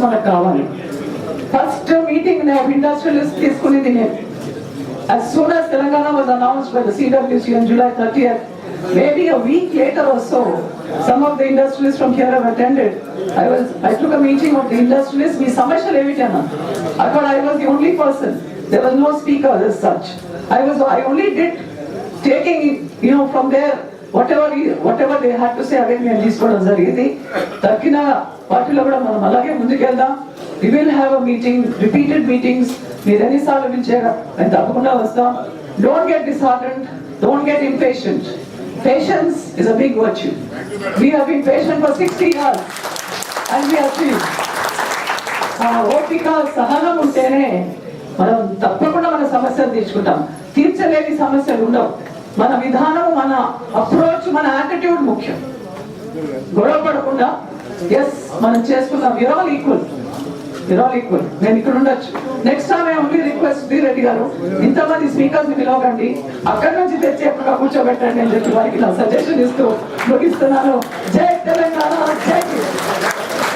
మనకు కావాలి. First meeting of industrialist తీసుకునేది నేను. As soon as Telangana was announced by the CWC on July 30th, maybe a week later or so, some of the industrialists from here have attended. I took a meeting of the industrialists. We samasya levitana. I thought I was the only person. There was no speaker as such. I only did taking, from there whatever they had to say again and తీసుకోవడం జరిగింది. తక్కిన పార్టీలో కూడా మనం అలాగే ముందుకెళ్దాం. We will have a meeting, repeated meetings. మీరు ఎన్నిసార్లు పిలిచారా నేను తప్పకుండా వస్తాం. Don't get disheartened. Don't get impatient. Patience is a big virtue. We have been patient for 60 years and we are free. ఓపిక సహనం ఉంటేనే మనం తప్పకుండా మన సమస్యలు తీర్చుకుంటాం. తీర్చలేని సమస్యలు ఉండవు. మన విధానం, మన అప్రోచ్, మన యాటిట్యూడ్ ముఖ్యం. గొడవ పడకుండా ఎస్ మనం చేసుకుందాం. We're all equal. నేను ఇక్కడ ఉండొచ్చు. Next time I only request B Reddy garu, ఇంతమంది స్పీకర్స్ పిలవకండి, అక్కడి నుంచి తెచ్చి ఎక్కడ కూర్చోబెట్టండి అని చెప్పి వారికి నా సజెషన్ ఇస్తూ ముగిస్తున్నాను. జై